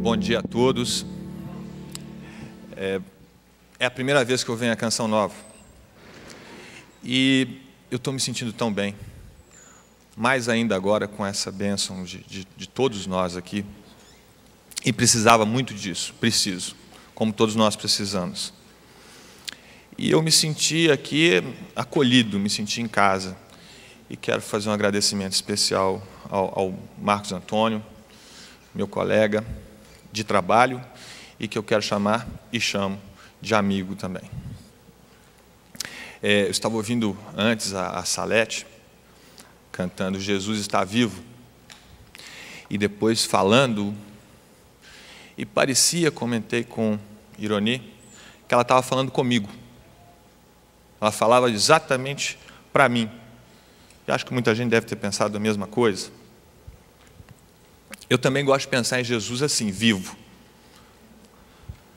Bom dia a todos. É a primeira vez que eu venho à Canção Nova. E eu estou me sentindo tão bem. Mais ainda agora com essa bênção de todos nós aqui. E precisava muito disso, preciso, como todos nós precisamos. E eu me senti aqui acolhido, me senti em casa. E quero fazer um agradecimento especial ao Marcos Antônio, meu colega de trabalho, e que eu quero chamar e chamo de amigo também. Eu estava ouvindo antes a Salete cantando Jesus está vivo, e depois falando, e parecia, comentei com ironia, que ela estava falando comigo. Ela falava exatamente para mim. E acho que muita gente deve ter pensado a mesma coisa. Eu também gosto de pensar em Jesus assim, vivo.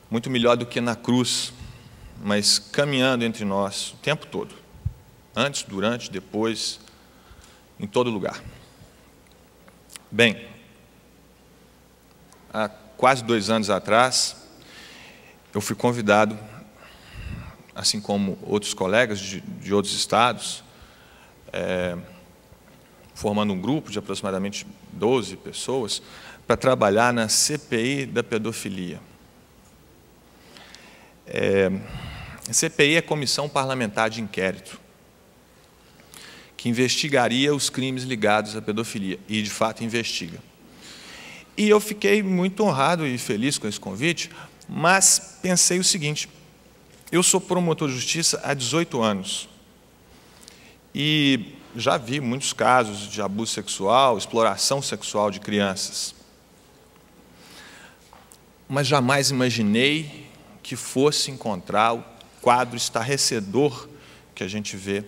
Muito melhor do que na cruz, mas caminhando entre nós o tempo todo. Antes, durante, depois, em todo lugar. Bem, há quase 2 anos atrás, eu fui convidado, assim como outros colegas de outros estados, formando um grupo de aproximadamente 12 pessoas, para trabalhar na CPI da pedofilia. A CPI é a Comissão Parlamentar de Inquérito, que investigaria os crimes ligados à pedofilia, e de fato investiga. E eu fiquei muito honrado e feliz com esse convite, mas pensei o seguinte: eu sou promotor de justiça há 18 anos, e já vi muitos casos de abuso sexual, exploração sexual de crianças. Mas jamais imaginei que fosse encontrar o quadro estarrecedor que a gente vê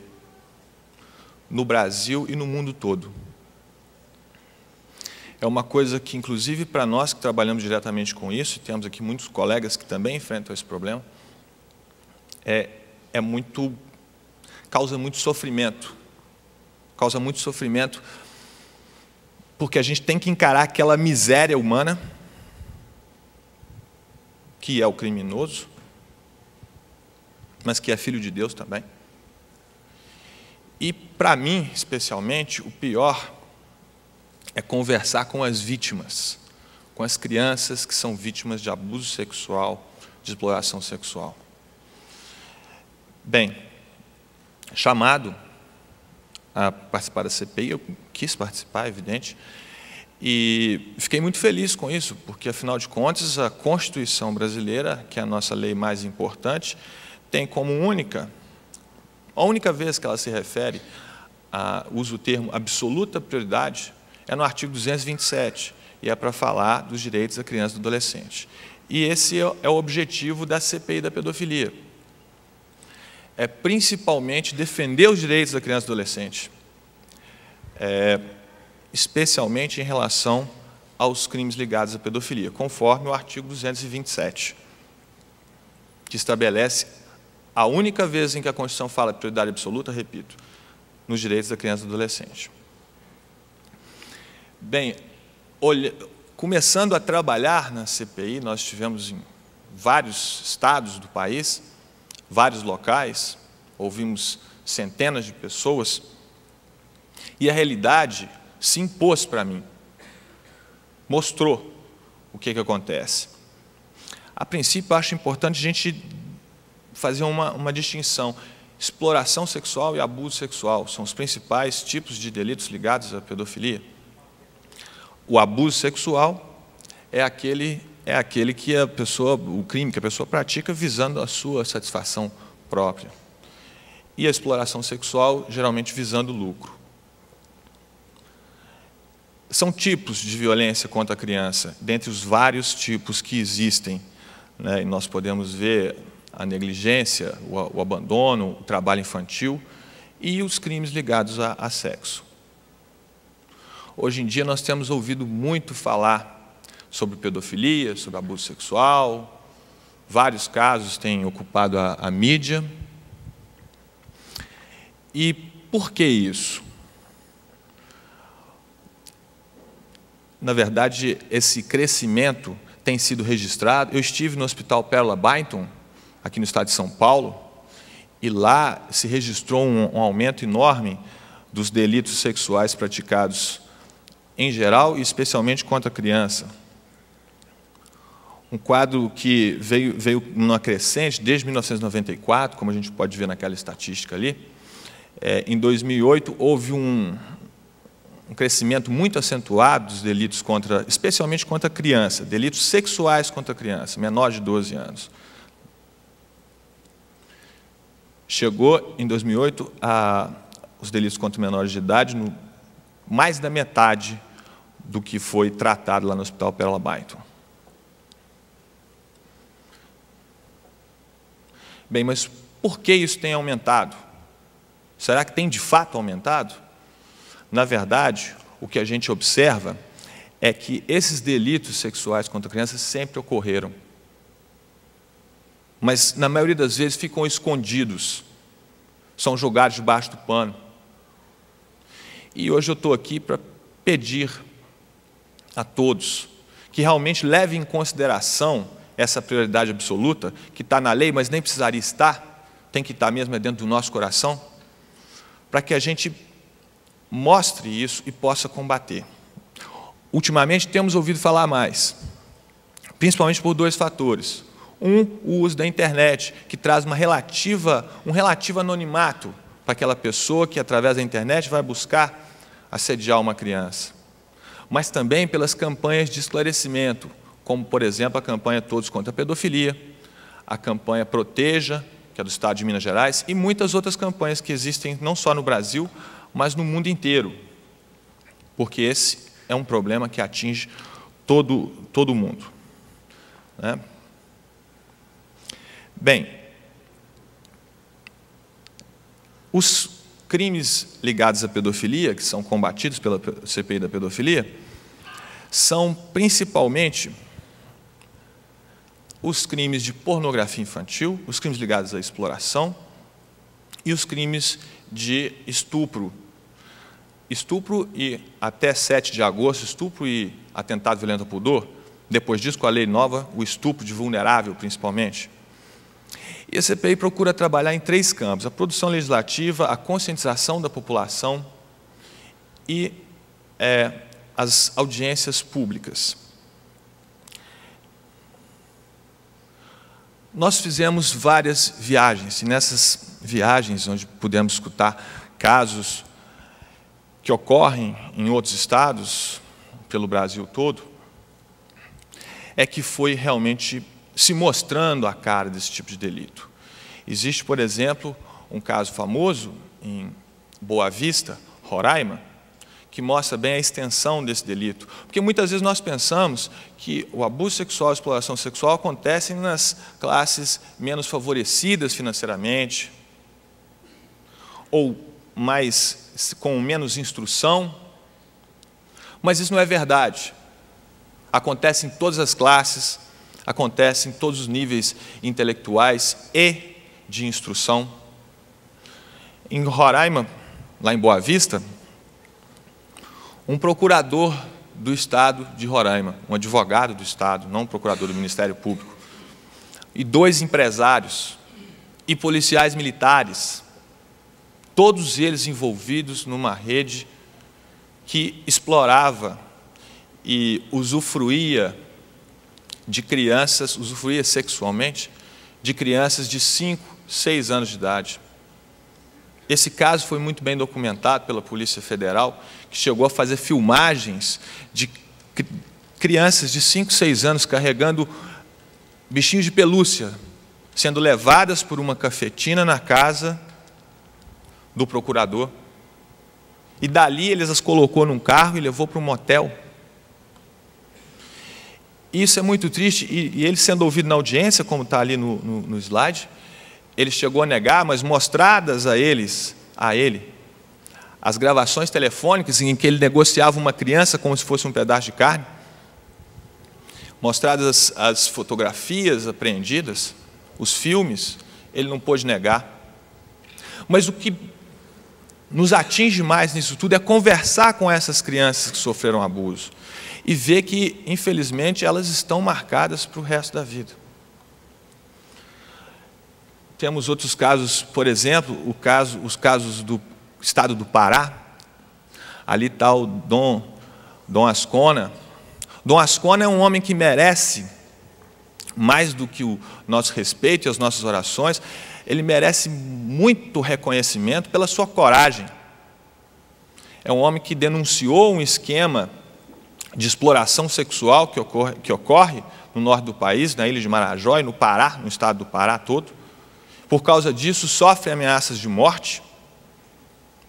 no Brasil e no mundo todo. É uma coisa que, inclusive, para nós que trabalhamos diretamente com isso, e temos aqui muitos colegas que também enfrentam esse problema, causa muito sofrimento. Causa muito sofrimento, porque a gente tem que encarar aquela miséria humana, que é o criminoso, mas que é filho de Deus também. E, para mim, especialmente, o pior é conversar com as vítimas, com as crianças que são vítimas de abuso sexual, de exploração sexual. Bem, chamado a participar da CPI, eu quis participar, é evidente, e fiquei muito feliz com isso, porque, afinal de contas, a Constituição brasileira, que é a nossa lei mais importante, tem como a única vez que ela se refere, usa o termo absoluta prioridade, é no artigo 227, e é para falar dos direitos da criança e do adolescente. E esse é o objetivo da CPI da pedofilia. É principalmente defender os direitos da criança e do adolescente, especialmente em relação aos crimes ligados à pedofilia, conforme o artigo 227, que estabelece a única vez em que a Constituição fala de prioridade absoluta, repito, nos direitos da criança e do adolescente. Bem, começando a trabalhar na CPI, nós estivemos em vários estados do país, vários locais, ouvimos centenas de pessoas, e a realidade se impôs para mim, mostrou o que acontece. A princípio, acho importante a gente fazer uma distinção. Exploração sexual e abuso sexual são os principais tipos de delitos ligados à pedofilia. O abuso sexual é aquele que o crime que a pessoa pratica visando a sua satisfação própria. E a exploração sexual, geralmente visando lucro. São tipos de violência contra a criança, dentre os vários tipos que existem, né? E nós podemos ver a negligência, o abandono, o trabalho infantil e os crimes ligados a sexo. Hoje em dia nós temos ouvido muito falar sobre pedofilia, sobre abuso sexual, vários casos têm ocupado a mídia. E por que isso? Na verdade, esse crescimento tem sido registrado. Eu estive no Hospital Pérola Byington, aqui no estado de São Paulo, e lá se registrou um aumento enorme dos delitos sexuais praticados em geral e especialmente contra a criança. Um quadro que veio numa crescente desde 1994, como a gente pode ver naquela estatística ali. Em 2008, houve um crescimento muito acentuado dos delitos especialmente contra a criança, delitos sexuais contra a criança, menor de 12 anos. Chegou, em 2008, os delitos contra menores de idade, mais da metade do que foi tratado lá no Hospital Pérola Byington. Bem, mas por que isso tem aumentado? Será que tem de fato aumentado? Na verdade, o que a gente observa é que esses delitos sexuais contra crianças sempre ocorreram. Mas, na maioria das vezes, ficam escondidos, são jogados debaixo do pano. E hoje eu estou aqui para pedir a todos que realmente levem em consideração essa prioridade absoluta, que está na lei, mas nem precisaria estar, tem que estar mesmo dentro do nosso coração, para que a gente mostre isso e possa combater. Ultimamente temos ouvido falar mais, principalmente por dois fatores. O uso da internet, que traz um relativo anonimato para aquela pessoa que, através da internet, vai buscar assediar uma criança. Mas também pelas campanhas de esclarecimento, como, por exemplo, a campanha Todos contra a Pedofilia, a campanha Proteja, que é do Estado de Minas Gerais, e muitas outras campanhas que existem não só no Brasil, mas no mundo inteiro, porque esse é um problema que atinge todo mundo, né? Bem, os crimes ligados à pedofilia, que são combatidos pela CPI da pedofilia, são principalmente os crimes de pornografia infantil, os crimes ligados à exploração e os crimes de estupro. Estupro e, até 7 de agosto, estupro e atentado violento ao pudor. Depois disso, com a lei nova, o estupro de vulnerável, principalmente. E a CPI procura trabalhar em 3 campos: a produção legislativa, a conscientização da população e as audiências públicas. Nós fizemos várias viagens, e nessas viagens, onde pudemos escutar casos que ocorrem em outros estados, pelo Brasil todo, é que foi realmente se mostrando a cara desse tipo de delito. Existe, por exemplo, um caso famoso em Boa Vista, Roraima, que mostra bem a extensão desse delito. Porque muitas vezes nós pensamos que o abuso sexual e a exploração sexual acontecem nas classes menos favorecidas financeiramente, ou com menos instrução, mas isso não é verdade. Acontece em todas as classes, acontece em todos os níveis intelectuais e de instrução. Em Roraima, lá em Boa Vista, um procurador do Estado de Roraima, um advogado do Estado, não um procurador do Ministério Público, e 2 empresários e policiais militares, todos eles envolvidos numa rede que explorava e usufruía de crianças, usufruía sexualmente de crianças de 5, 6 anos de idade. Esse caso foi muito bem documentado pela Polícia Federal, que chegou a fazer filmagens de crianças de 5, 6 anos carregando bichinhos de pelúcia, sendo levadas por uma cafetina na casa do procurador. E dali eles as colocou num carro e levou para um motel. Isso é muito triste, e ele sendo ouvido na audiência, como está ali no slide, ele chegou a negar, mas mostradas a ele, as gravações telefônicas em que ele negociava uma criança como se fosse um pedaço de carne, mostradas as fotografias apreendidas, os filmes, ele não pôde negar. Mas o que nos atinge mais nisso tudo é conversar com essas crianças que sofreram abuso e ver que, infelizmente, elas estão marcadas para o resto da vida. Temos outros casos, por exemplo, os casos do estado do Pará. Ali está o Dom Ascona. Dom Ascona é um homem que merece mais do que o nosso respeito e as nossas orações. Ele merece muito reconhecimento pela sua coragem. É um homem que denunciou um esquema de exploração sexual que ocorre no norte do país, na ilha de Marajó e no Pará, no estado do Pará todo. Por causa disso, sofre ameaças de morte.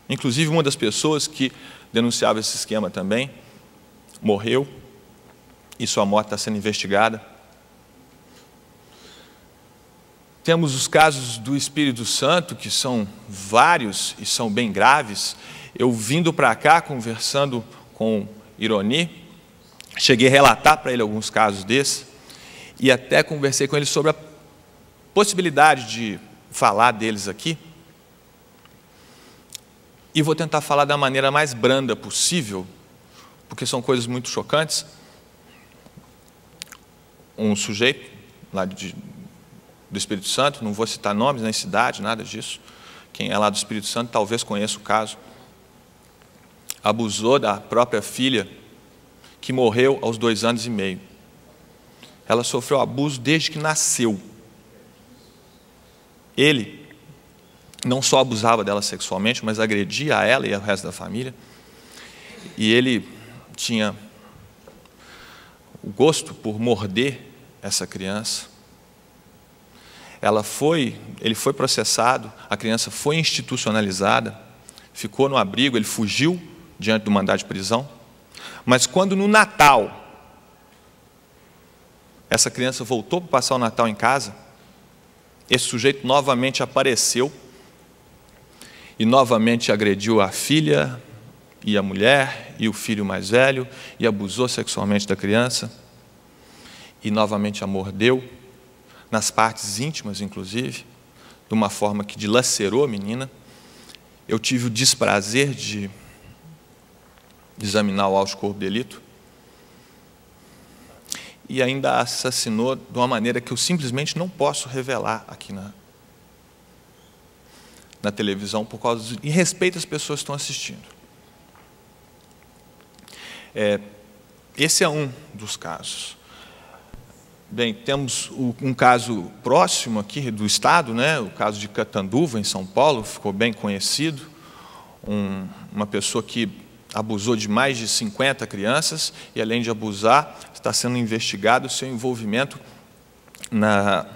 Inclusive, uma das pessoas que denunciava esse esquema também morreu e sua morte está sendo investigada. Temos os casos do Espírito Santo, que são vários e são bem graves. Eu vindo para cá, conversando com Ironi, cheguei a relatar para ele alguns casos desses e até conversei com ele sobre a possibilidade de falar deles aqui. E vou tentar falar da maneira mais branda possível, porque são coisas muito chocantes. Um sujeito lá do Espírito Santo, não vou citar nomes, nem cidade, nada disso. Quem é lá do Espírito Santo talvez conheça o caso. Abusou da própria filha, que morreu aos 2 anos e meio. Ela sofreu abuso desde que nasceu. Ele não só abusava dela sexualmente, mas agredia a ela e ao resto da família. E ele tinha o gosto por morder essa criança. Ele foi processado, a criança foi institucionalizada, ficou no abrigo, ele fugiu diante do mandado de prisão. Mas quando no Natal, essa criança voltou para passar o Natal em casa, esse sujeito novamente apareceu e novamente agrediu a filha e a mulher e o filho mais velho e abusou sexualmente da criança e novamente a mordeu, nas partes íntimas, inclusive, de uma forma que dilacerou a menina. Eu tive o desprazer de examinar o auto de corpo de delito e ainda assassinou de uma maneira que eu simplesmente não posso revelar aqui na televisão, por causa de respeito às pessoas que estão assistindo. Esse é um dos casos. Bem, temos um caso próximo aqui do estado, né? O caso de Catanduva, em São Paulo, ficou bem conhecido. Uma pessoa que abusou de mais de 50 crianças e, além de abusar, está sendo investigado o seu envolvimento na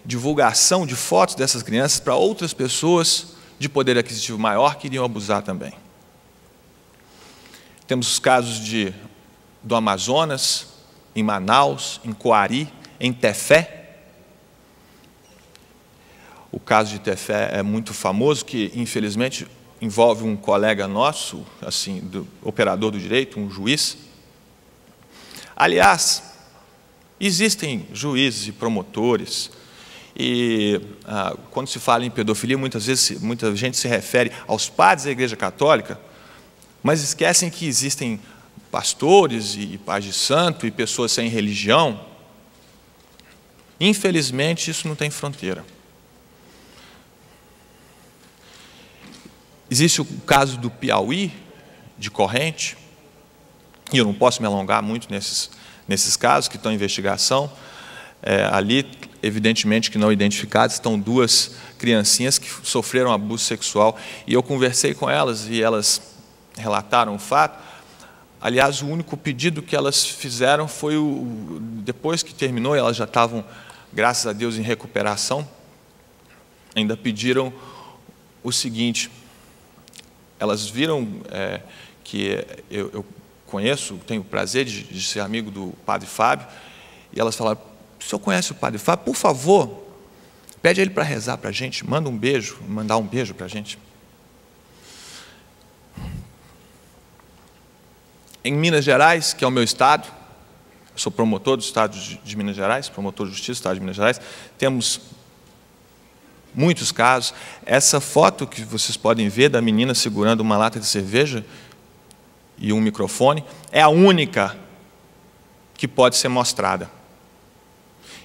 divulgação de fotos dessas crianças para outras pessoas de poder aquisitivo maior que iriam abusar também. Temos os casos do Amazonas, em Manaus, em Coari, em Tefé. O caso de Tefé é muito famoso, que infelizmente envolve um colega nosso, assim, operador do direito, um juiz. Aliás, existem juízes e promotores, e quando se fala em pedofilia, muitas vezes muita gente se refere aos padres da Igreja Católica, mas esquecem que existem pastores e pais de santo e pessoas sem religião. Infelizmente, isso não tem fronteira. Existe o caso do Piauí, de Corrente, e eu não posso me alongar muito nesses casos que estão em investigação. Ali, evidentemente, que não identificadas, estão 2 criancinhas que sofreram abuso sexual, e eu conversei com elas e elas relataram o fato. Aliás, o único pedido que elas fizeram foi, depois que terminou, elas já estavam, graças a Deus, em recuperação, ainda pediram o seguinte: elas viram que eu conheço, tenho o prazer de ser amigo do Padre Fábio, e elas falaram: o senhor conhece o Padre Fábio? Por favor, pede a ele para rezar para a gente, mandar um beijo para a gente. Em Minas Gerais, que é o meu estado, eu sou promotor do estado de Minas Gerais, promotor de justiça do estado de Minas Gerais, temos muitos casos. Essa foto que vocês podem ver da menina segurando uma lata de cerveja e um microfone é a única que pode ser mostrada.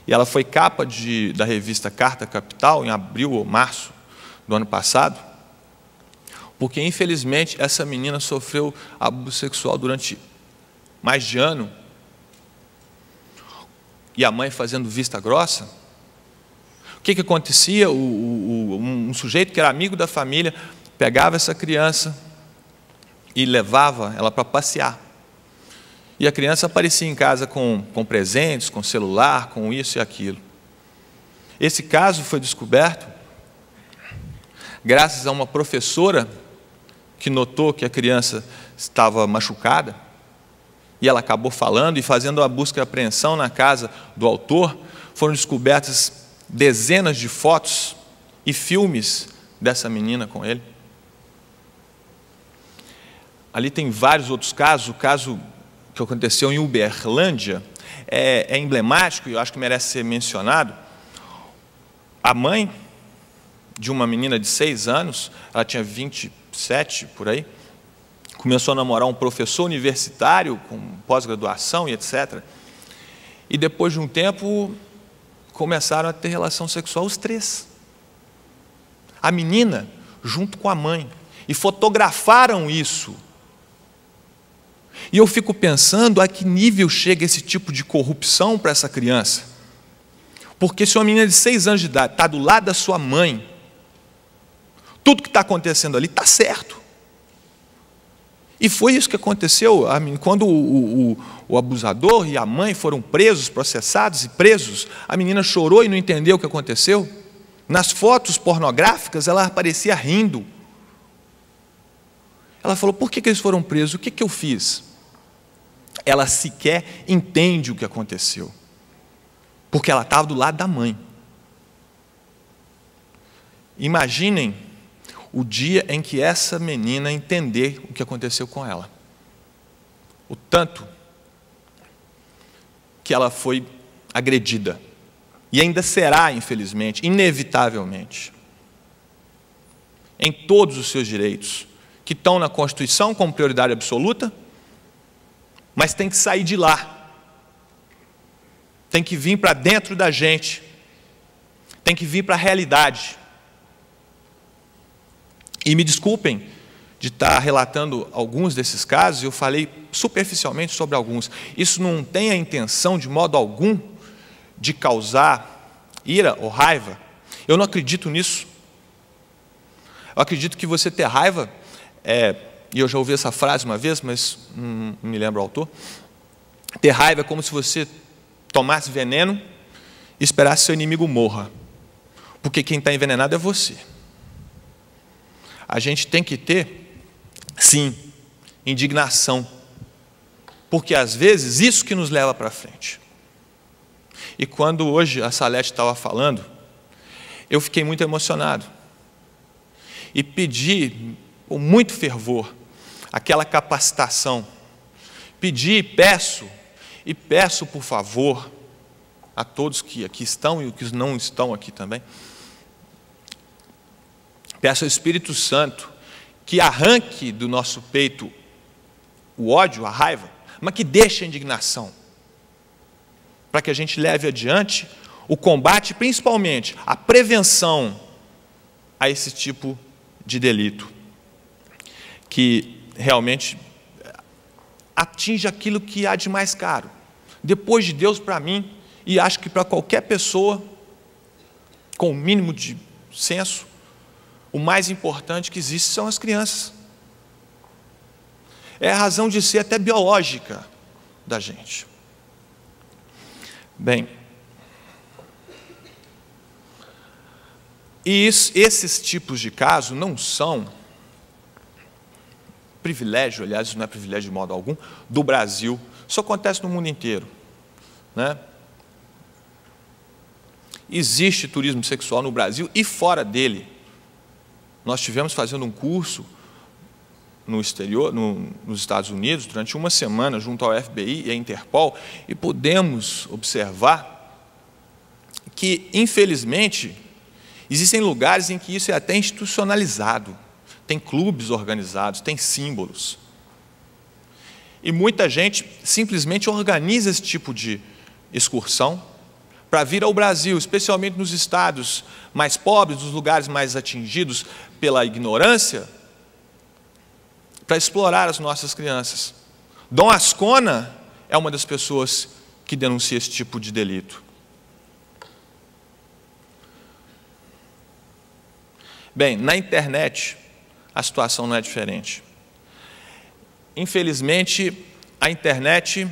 E ela foi capa da revista Carta Capital em abril ou março do ano passado, porque, infelizmente, essa menina sofreu abuso sexual durante mais de ano, e a mãe fazendo vista grossa. O que acontecia? Um sujeito que era amigo da família pegava essa criança e levava ela para passear. E a criança aparecia em casa com presentes, com celular, com isso e aquilo. Esse caso foi descoberto graças a uma professora que notou que a criança estava machucada, e ela acabou falando e fazendo a busca e apreensão na casa do autor. Foram descobertas dezenas de fotos e filmes dessa menina com ele. Ali tem vários outros casos. O caso que aconteceu em Uberlândia é emblemático e eu acho que merece ser mencionado. A mãe de uma menina de 6 anos, ela tinha 27 por aí, começou a namorar um professor universitário com pós-graduação e etc. E depois de um tempo começaram a ter relação sexual os 3. A menina junto com a mãe. E fotografaram isso. E eu fico pensando a que nível chega esse tipo de corrupção para essa criança. Porque se uma menina de 6 anos de idade está do lado da sua mãe, tudo que está acontecendo ali está certo. E foi isso que aconteceu quando o abusador e a mãe foram presos, processados e presos. A menina chorou e não entendeu o que aconteceu. Nas fotos pornográficas, ela aparecia rindo. Ela falou: por que eles foram presos? O que eu fiz? Ela sequer entende o que aconteceu, porque ela estava do lado da mãe. Imaginem o dia em que essa menina entender o que aconteceu com ela. O tanto que ela foi agredida. E ainda será, infelizmente, inevitavelmente. Em todos os seus direitos, que estão na Constituição como prioridade absoluta, mas tem que sair de lá. Tem que vir para dentro da gente. Tem que vir para a realidade. E me desculpem de estar relatando alguns desses casos, eu falei superficialmente sobre alguns. Isso não tem a intenção, de modo algum, de causar ira ou raiva. Eu não acredito nisso. Eu acredito que você ter raiva, e eu já ouvi essa frase uma vez, mas não me lembro o autor, ter raiva é como se você tomasse veneno e esperasse seu inimigo morra. Porque quem está envenenado é você. A gente tem que ter, sim, indignação, porque às vezes isso que nos leva para frente. E quando hoje a Salete estava falando, eu fiquei muito emocionado e pedi com muito fervor aquela capacitação. Pedi e peço por favor a todos que aqui estão e os que não estão aqui também. Peço ao Espírito Santo que arranque do nosso peito o ódio, a raiva, mas que deixe a indignação, para que a gente leve adiante o combate, principalmente a prevenção a esse tipo de delito, que realmente atinge aquilo que há de mais caro, depois de Deus para mim, e acho que para qualquer pessoa com o mínimo de senso. O mais importante que existe são as crianças. É a razão de ser até biológica da gente. Bem, e esses tipos de casos não são privilégio, aliás, isso não é privilégio de modo algum, do Brasil. Isso acontece no mundo inteiro, né? Existe turismo sexual no Brasil e fora dele. Nós estivemos fazendo um curso no exterior, nos Estados Unidos, durante uma semana, junto ao FBI e à Interpol, e pudemos observar que, infelizmente, Existem lugares em que isso é até institucionalizado. Tem clubes organizados, tem símbolos. E muita gente simplesmente organiza esse tipo de excursão para vir ao Brasil, especialmente nos estados mais pobres, nos lugares mais atingidos pela ignorância, para explorar as nossas crianças. Dom Ascona é uma das pessoas que denuncia esse tipo de delito. Bem, na internet, a situação não é diferente. Infelizmente, a internet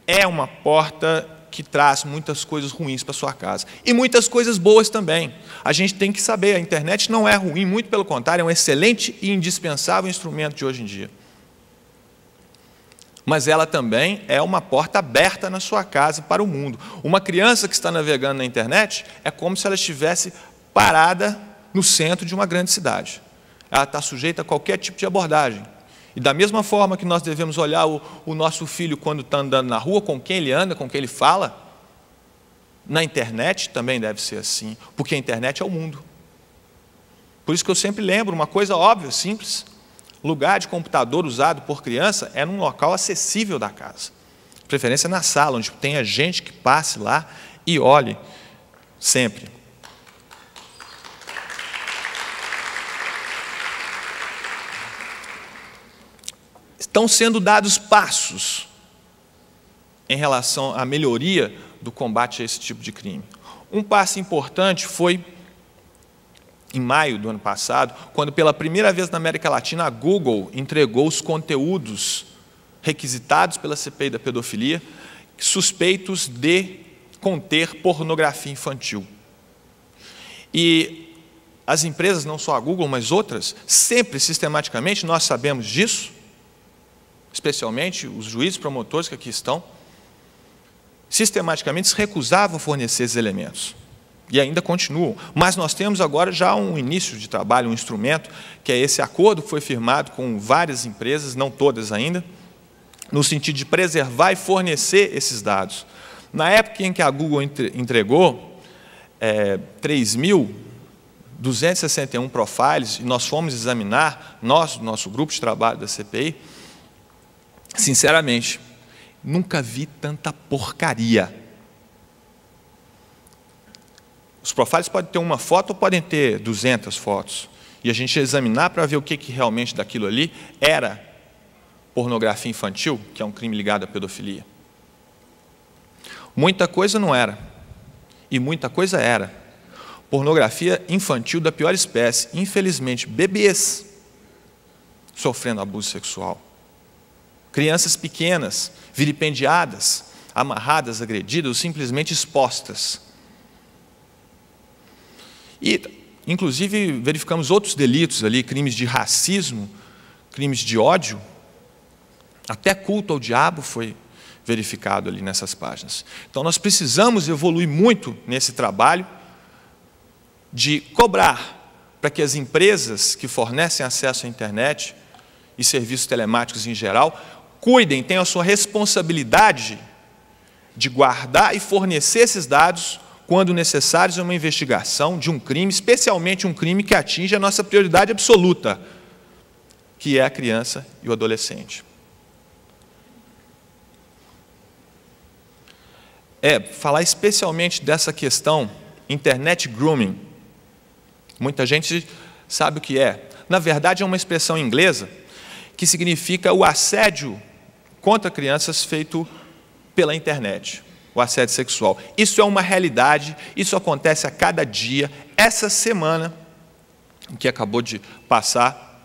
é uma porta que traz muitas coisas ruins para a sua casa. E muitas coisas boas também. A gente tem que saber, a internet não é ruim, muito pelo contrário, é um excelente e indispensável instrumento de hoje em dia. Mas ela também é uma porta aberta na sua casa para o mundo. Uma criança que está navegando na internet é como se ela estivesse parada no centro de uma grande cidade. Ela está sujeita a qualquer tipo de abordagem. E da mesma forma que nós devemos olhar o nosso filho quando está andando na rua, com quem ele anda, com quem ele fala, na internet também deve ser assim, porque a internet é o mundo. Por isso que eu sempre lembro uma coisa óbvia, simples. Lugar de computador usado por criança é num local acessível da casa. De preferência na sala, onde tenha gente que passe lá e olhe sempre. Estão sendo dados passos em relação à melhoria do combate a esse tipo de crime. Um passo importante foi em maio do ano passado, quando pela primeira vez na América Latina a Google entregou os conteúdos requisitados pela CPI da pedofilia, suspeitos de conter pornografia infantil. E as empresas, não só a Google, mas outras, sempre, sistematicamente, nós sabemos disso, especialmente os juízes promotores que aqui estão, sistematicamente se recusavam a fornecer esses elementos. E ainda continuam. Mas nós temos agora já um início de trabalho, um instrumento, que é esse acordo que foi firmado com várias empresas, não todas ainda, no sentido de preservar e fornecer esses dados. Na época em que a Google entregou 3.261 profiles, e nós fomos examinar, nosso grupo de trabalho da CPI, sinceramente, nunca vi tanta porcaria. Os profiles podem ter uma foto ou podem ter 200 fotos. E a gente ia examinar para ver o que realmente daquilo ali era pornografia infantil, que é um crime ligado à pedofilia. Muita coisa não era. E muita coisa era. Pornografia infantil da pior espécie. Infelizmente, bebês sofrendo abuso sexual. Crianças pequenas, vilipendiadas, amarradas, agredidas ou simplesmente expostas. E, inclusive, verificamos outros delitos ali, crimes de racismo, crimes de ódio, até culto ao diabo foi verificado ali nessas páginas. Então, nós precisamos evoluir muito nesse trabalho de cobrar para que as empresas que fornecem acesso à internet e serviços telemáticos em geral cuidem, tenham a sua responsabilidade de guardar e fornecer esses dados quando necessários em uma investigação de um crime, especialmente um crime que atinge a nossa prioridade absoluta, que é a criança e o adolescente. Falar especialmente dessa questão, internet grooming. Muita gente sabe o que é. Na verdade, é uma expressão inglesa que significa o assédio contra crianças feito pela internet. O assédio sexual. Isso é uma realidade, isso acontece a cada dia. Essa semana, que acabou de passar,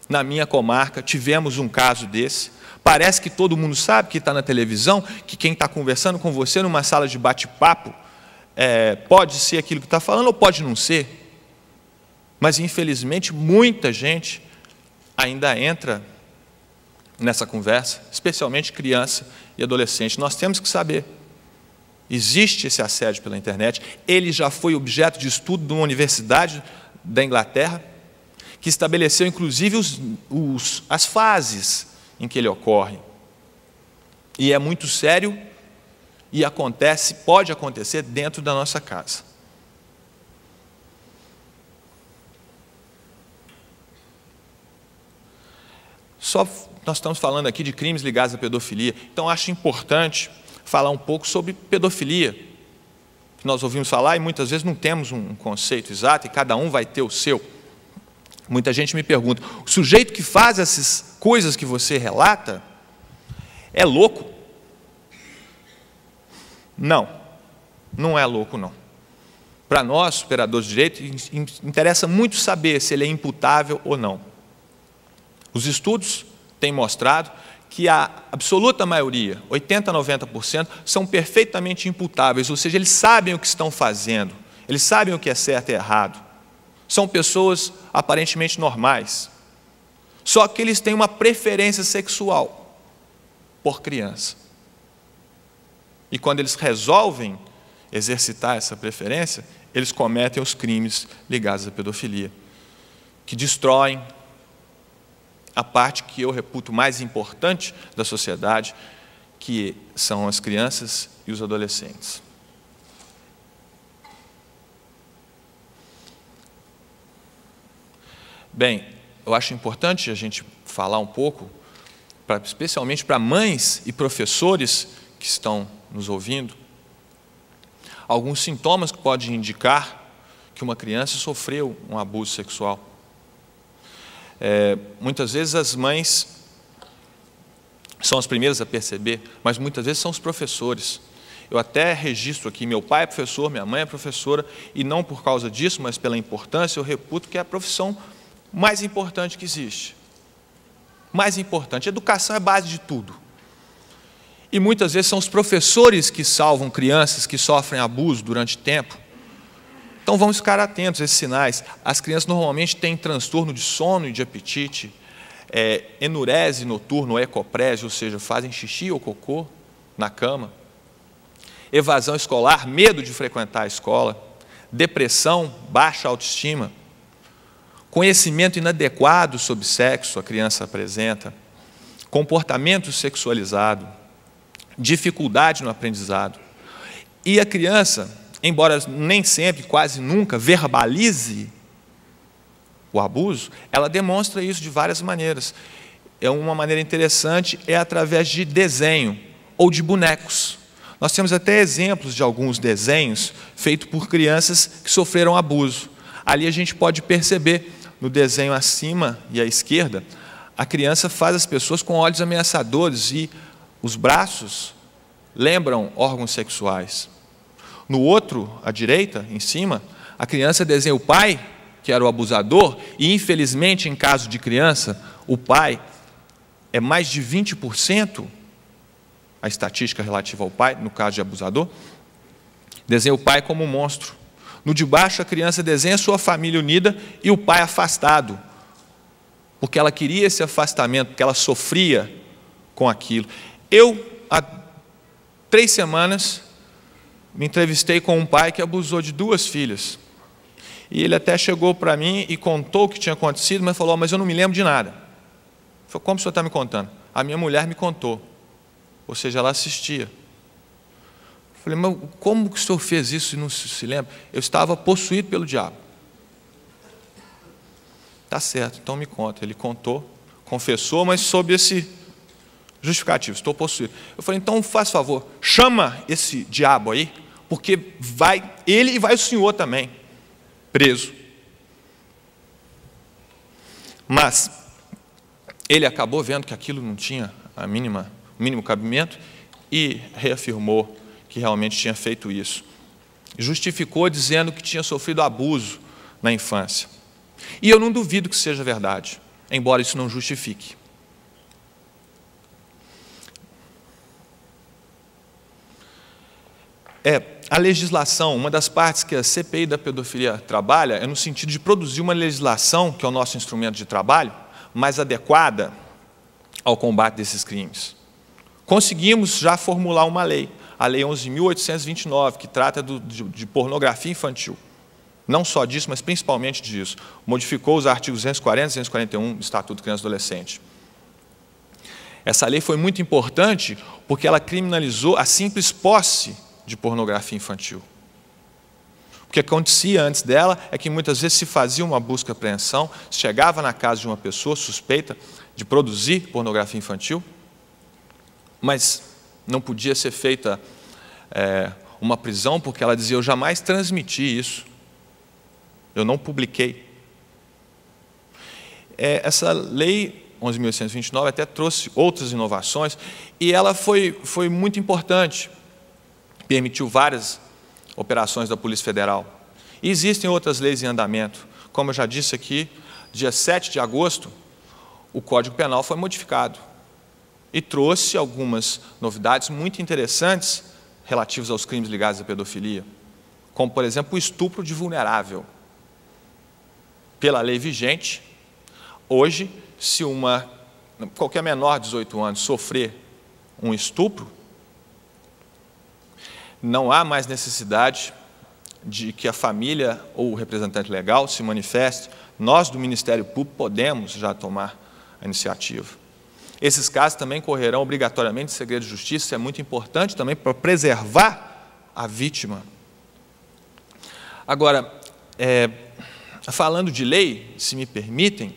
na minha comarca, tivemos um caso desse. Parece que todo mundo sabe que está na televisão, que quem está conversando com você numa sala de bate-papo pode ser aquilo que está falando ou pode não ser. Mas, infelizmente, muita gente ainda entra nessa conversa, especialmente criança e adolescente. Nós temos que saber. Existe esse assédio pela internet, ele já foi objeto de estudo de uma universidade da Inglaterra, que estabeleceu, inclusive, as fases em que ele ocorre. E é muito sério e pode acontecer dentro da nossa casa. nós estamos falando aqui de crimes ligados à pedofilia, então acho importante falar um pouco sobre pedofilia, que nós ouvimos falar e muitas vezes não temos um conceito exato e cada um vai ter o seu. Muita gente me pergunta, o sujeito que faz essas coisas que você relata é louco? Não, não é louco, não. Para nós, operadores de direito, interessa muito saber se ele é imputável ou não. Os estudos têm mostrado que a absoluta maioria, 80% a 90%, são perfeitamente imputáveis, ou seja, eles sabem o que estão fazendo, eles sabem o que é certo e errado. São pessoas aparentemente normais. Só que eles têm uma preferência sexual por criança. E quando eles resolvem exercitar essa preferência, eles cometem os crimes ligados à pedofilia, que destroem a parte que eu reputo mais importante da sociedade, que são as crianças e os adolescentes. Bem, eu acho importante a gente falar um pouco, especialmente para mães e professores que estão nos ouvindo, alguns sintomas que podem indicar que uma criança sofreu um abuso sexual. Muitas vezes as mães são as primeiras a perceber, mas muitas vezes são os professores. Eu até registro aqui, meu pai é professor, minha mãe é professora, e não por causa disso, mas pela importância, eu reputo que é a profissão mais importante que existe. Mais importante. Educação é base de tudo. E muitas vezes são os professores que salvam crianças que sofrem abuso durante tempo. Então vamos ficar atentos a esses sinais. As crianças normalmente têm transtorno de sono e de apetite, enurese noturna ou ecoprese, ou seja, fazem xixi ou cocô na cama, evasão escolar, medo de frequentar a escola, depressão, baixa autoestima, conhecimento inadequado sobre sexo a criança apresenta, comportamento sexualizado, dificuldade no aprendizado. E a criança, embora nem sempre, quase nunca, verbalize o abuso, ela demonstra isso de várias maneiras. Uma maneira interessante é através de desenho ou de bonecos. Nós temos até exemplos de alguns desenhos feitos por crianças que sofreram abuso. Ali a gente pode perceber, no desenho acima e à esquerda, a criança faz as pessoas com olhos ameaçadores e os braços lembram órgãos sexuais. No outro, à direita, em cima, a criança desenha o pai, que era o abusador, e infelizmente, em caso de criança, o pai é mais de 20%, a estatística relativa ao pai, no caso de abusador, desenha o pai como um monstro. No de baixo, a criança desenha sua família unida e o pai afastado, porque ela queria esse afastamento, porque ela sofria com aquilo. Eu, há 3 semanas, me entrevistei com um pai que abusou de 2 filhas. E ele até chegou para mim e contou o que tinha acontecido, mas falou, mas eu não me lembro de nada. Eu falei, como o senhor está me contando? A minha mulher me contou. Ou seja, ela assistia. Eu falei, mas como que o senhor fez isso e não se lembra? Eu estava possuído pelo diabo. Tá certo, então me conta. Ele contou, confessou, mas sob esse justificativo, estou possuído. Eu falei, então faz favor, chama esse diabo aí, porque vai ele e vai o senhor também, preso. Mas ele acabou vendo que aquilo não tinha o mínimo cabimento e reafirmou que realmente tinha feito isso. Justificou dizendo que tinha sofrido abuso na infância. E eu não duvido que seja verdade, embora isso não justifique. A legislação, uma das partes que a CPI da pedofilia trabalha é no sentido de produzir uma legislação, que é o nosso instrumento de trabalho, mais adequada ao combate desses crimes. Conseguimos já formular uma lei, a Lei 11.829, que trata de pornografia infantil. Não só disso, mas principalmente disso. Modificou os artigos 240 e 241 do Estatuto da Criança e do Adolescente. Essa lei foi muito importante porque ela criminalizou a simples posse de pornografia infantil. O que acontecia antes dela é que muitas vezes se fazia uma busca e apreensão, chegava na casa de uma pessoa suspeita, de produzir pornografia infantil, mas não podia ser feita uma prisão, porque ela dizia: eu jamais transmiti isso, eu não publiquei. Essa lei 11.829 até trouxe outras inovações, e ela foi muito importante, permitiu várias operações da Polícia Federal. E existem outras leis em andamento. Como eu já disse aqui, dia 7 de agosto, o Código Penal foi modificado e trouxe algumas novidades muito interessantes relativas aos crimes ligados à pedofilia, como, por exemplo, o estupro de vulnerável. Pela lei vigente, hoje, se qualquer menor de 18 anos sofrer um estupro, não há mais necessidade de que a família ou o representante legal se manifeste. Nós, do Ministério Público, podemos já tomar a iniciativa. Esses casos também correrão obrigatoriamente segredo de justiça, isso é muito importante também para preservar a vítima. Agora, falando de lei, se me permitem,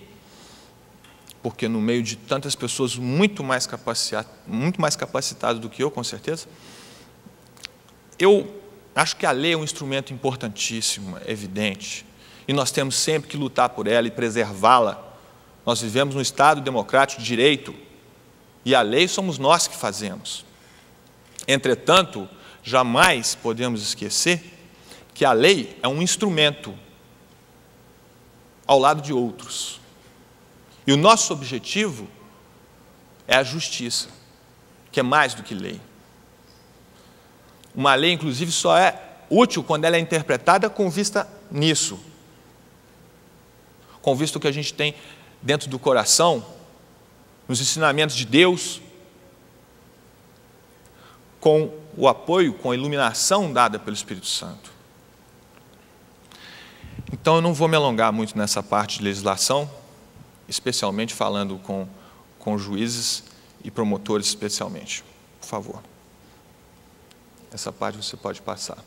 porque no meio de tantas pessoas muito mais capacitadas do que eu, com certeza, eu acho que a lei é um instrumento importantíssimo, é evidente, e nós temos sempre que lutar por ela e preservá-la. Nós vivemos num Estado democrático de direito, e a lei somos nós que fazemos. Entretanto, jamais podemos esquecer que a lei é um instrumento ao lado de outros. E o nosso objetivo é a justiça, que é mais do que lei. Uma lei, inclusive, só é útil quando ela é interpretada com vista nisso, com vista o que a gente tem dentro do coração, nos ensinamentos de Deus, com o apoio, com a iluminação dada pelo Espírito Santo. Então, eu não vou me alongar muito nessa parte de legislação, especialmente falando com juízes e promotores especialmente. Por favor. Essa parte você pode passar.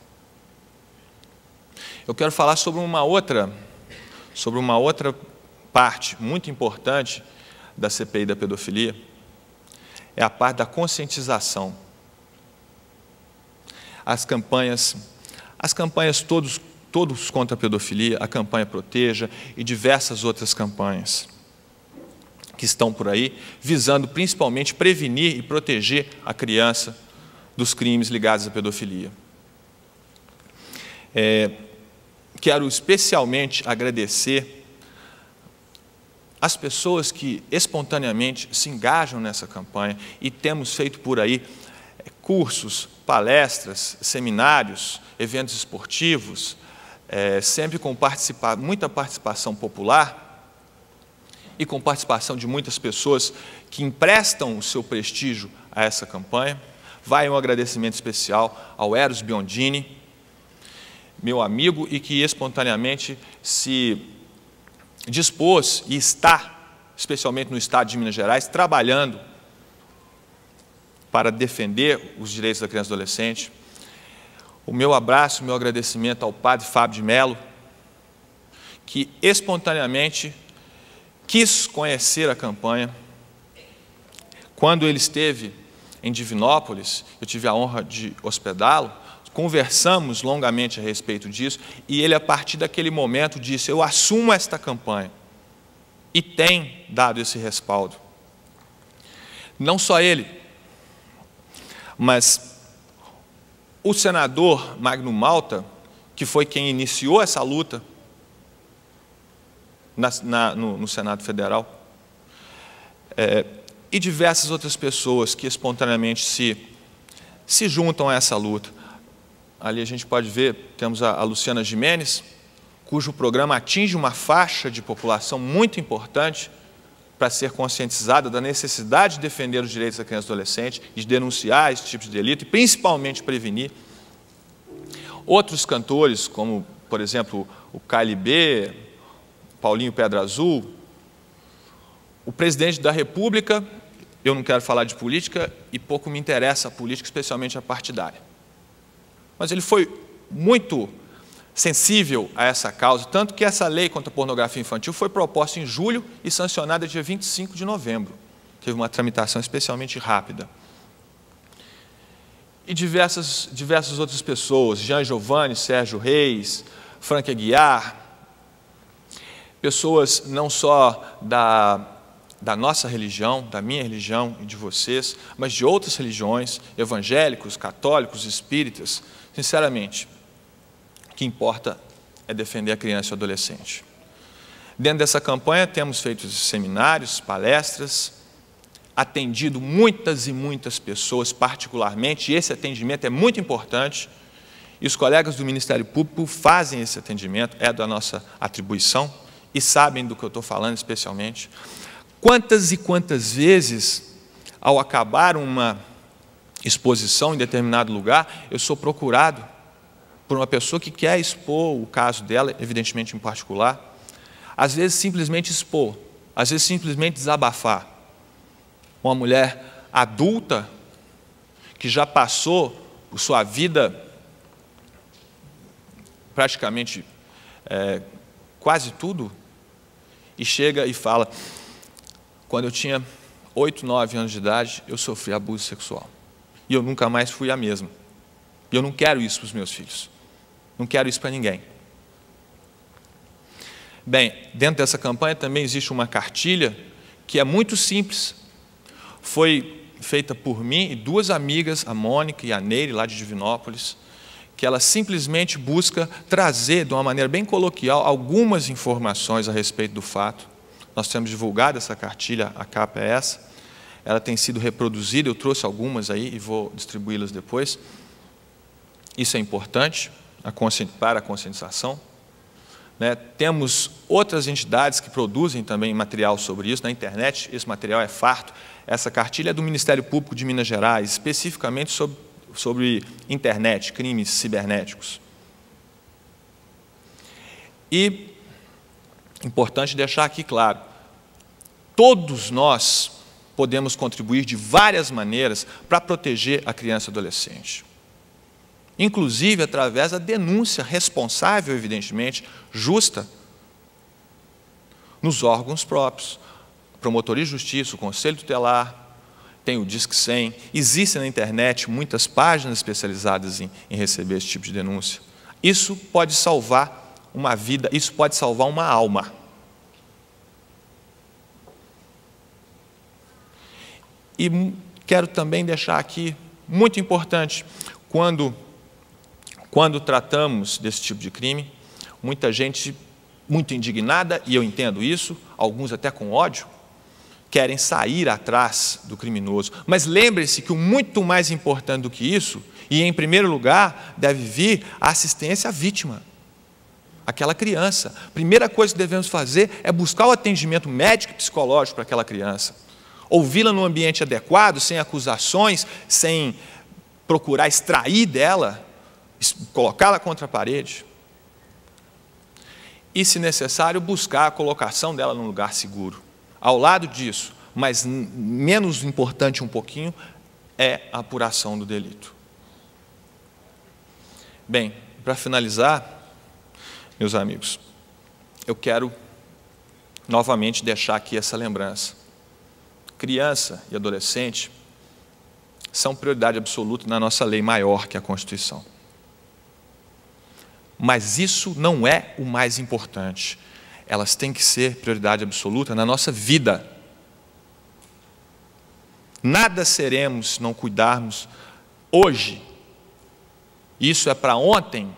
Eu quero falar sobre uma outra parte muito importante da CPI da pedofilia, é a parte da conscientização. As campanhas todos contra a pedofilia, a campanha Proteja e diversas outras campanhas que estão por aí, visando principalmente prevenir e proteger a criança dos crimes ligados à pedofilia. Quero especialmente agradecer as pessoas que espontaneamente se engajam nessa campanha, e temos feito por aí cursos, palestras, seminários, eventos esportivos, sempre com muita participação popular e com participação de muitas pessoas que emprestam o seu prestígio a essa campanha. Vai um agradecimento especial ao Eros Biondini, meu amigo, e que espontaneamente se dispôs e está, especialmente no estado de Minas Gerais, trabalhando para defender os direitos da criança e do adolescente. O meu abraço, o meu agradecimento ao padre Fábio de Mello, que espontaneamente quis conhecer a campanha. Quando ele esteve em Divinópolis, eu tive a honra de hospedá-lo, conversamos longamente a respeito disso, e ele, a partir daquele momento, disse: eu assumo esta campanha, e tem dado esse respaldo. Não só ele, mas o senador Magno Malta, que foi quem iniciou essa luta no Senado Federal, e diversas outras pessoas que espontaneamente se juntam a essa luta. Ali a gente pode ver, temos a Luciana Gimenez, cujo programa atinge uma faixa de população muito importante para ser conscientizada da necessidade de defender os direitos da criança e do adolescente, de denunciar esse tipo de delito e principalmente prevenir. Outros cantores, como, por exemplo, o KLB, Paulinho Pedra Azul, o presidente da República. Eu não quero falar de política e pouco me interessa a política, especialmente a partidária. Mas ele foi muito sensível a essa causa, tanto que essa lei contra a pornografia infantil foi proposta em julho e sancionada dia 25 de novembro. Teve uma tramitação especialmente rápida. E diversas outras pessoas, Jean Giovanni, Sérgio Reis, Frank Aguiar, pessoas não só da nossa religião, da minha religião e de vocês, mas de outras religiões, evangélicos, católicos, espíritas. Sinceramente, o que importa é defender a criança e o adolescente. Dentro dessa campanha, temos feito seminários, palestras, atendido muitas e muitas pessoas, particularmente, e esse atendimento é muito importante, e os colegas do Ministério Público fazem esse atendimento, é da nossa atribuição, e sabem do que eu estou falando especialmente. Quantas e quantas vezes, ao acabar uma exposição em determinado lugar, eu sou procurado por uma pessoa que quer expor o caso dela, evidentemente em particular, às vezes simplesmente expor, às vezes simplesmente desabafar. Uma mulher adulta que já passou por sua vida praticamente quase tudo, e chega e fala: quando eu tinha 8, 9 anos de idade, eu sofri abuso sexual. E eu nunca mais fui a mesma. E eu não quero isso para os meus filhos. Não quero isso para ninguém. Bem, dentro dessa campanha também existe uma cartilha que é muito simples. Foi feita por mim e 2 amigas, a Mônica e a Neire, lá de Divinópolis, que ela simplesmente busca trazer, de uma maneira bem coloquial, algumas informações a respeito do fato. Nós temos divulgado essa cartilha, a capa é essa. Ela tem sido reproduzida, eu trouxe algumas aí e vou distribuí-las depois. Isso é importante para a conscientização. Temos outras entidades que produzem também material sobre isso na internet, esse material é farto. Essa cartilha é do Ministério Público de Minas Gerais, especificamente sobre internet, crimes cibernéticos. E, importante deixar aqui claro, todos nós podemos contribuir de várias maneiras para proteger a criança e adolescente. Inclusive através da denúncia responsável, evidentemente, justa, nos órgãos próprios. Promotoria de Justiça, o Conselho Tutelar, tem o Disque 100. Existem na internet muitas páginas especializadas em receber esse tipo de denúncia. Isso pode salvar uma vida, isso pode salvar uma alma. E quero também deixar aqui, muito importante, quando tratamos desse tipo de crime, muita gente muito indignada, e eu entendo isso, alguns até com ódio, querem sair atrás do criminoso. Mas lembre-se que o muito mais importante do que isso, e em primeiro lugar, deve vir a assistência à vítima, aquela criança. A primeira coisa que devemos fazer é buscar o atendimento médico e psicológico para aquela criança. Ouvi-la num ambiente adequado, sem acusações, sem procurar extrair dela, colocá-la contra a parede. E, se necessário, buscar a colocação dela num lugar seguro. Ao lado disso, mas menos importante um pouquinho, é a apuração do delito. Bem, para finalizar, meus amigos, eu quero novamente deixar aqui essa lembrança. Criança e adolescente são prioridade absoluta na nossa lei maior que a Constituição. Mas isso não é o mais importante. Elas têm que ser prioridade absoluta na nossa vida. Nada seremos se não cuidarmos hoje. Isso é para ontem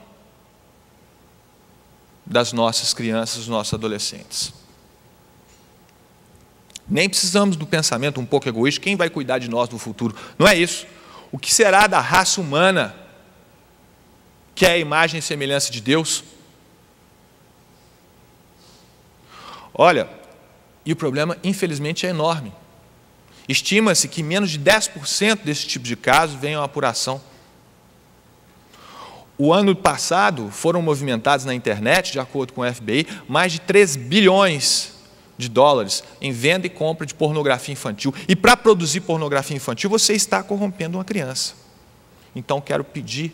das nossas crianças, dos nossos adolescentes. Nem precisamos do pensamento um pouco egoísta, quem vai cuidar de nós no futuro? Não é isso. O que será da raça humana, que é a imagem e semelhança de Deus? Olha, e o problema, infelizmente, é enorme. Estima-se que menos de 10% desse tipo de casos venham à apuração. O ano passado, foram movimentados na internet, de acordo com o FBI, mais de 3 bilhões de dólares em venda e compra de pornografia infantil. E para produzir pornografia infantil, você está corrompendo uma criança. Então, quero pedir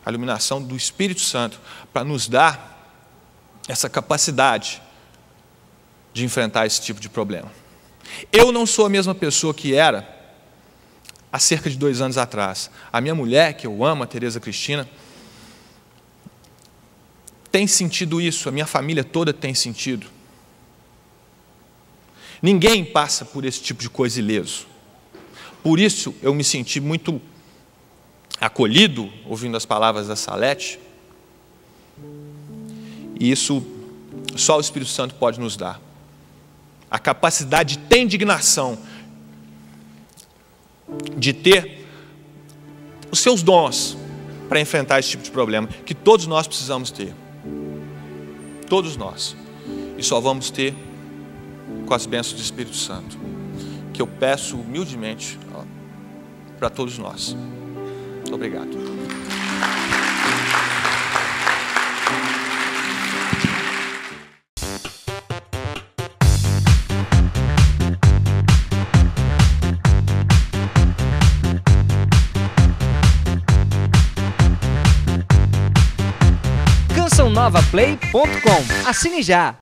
a iluminação do Espírito Santo, para nos dar essa capacidade de enfrentar esse tipo de problema. Eu não sou a mesma pessoa que era há cerca de 2 anos atrás. A minha mulher, que eu amo, a Tereza Cristina, tem sentido isso, a minha família toda tem sentido. Ninguém passa por esse tipo de coisa ileso. Por isso eu me senti muito acolhido, ouvindo as palavras da Salete, e isso só o Espírito Santo pode nos dar. A capacidade de ter indignação, de ter os seus dons para enfrentar esse tipo de problema, que todos nós precisamos ter. Todos nós. E só vamos ter com as bênçãos do Espírito Santo, que eu peço humildemente para todos nós. Muito obrigado. CançãoNovaPlay.com. Assine já!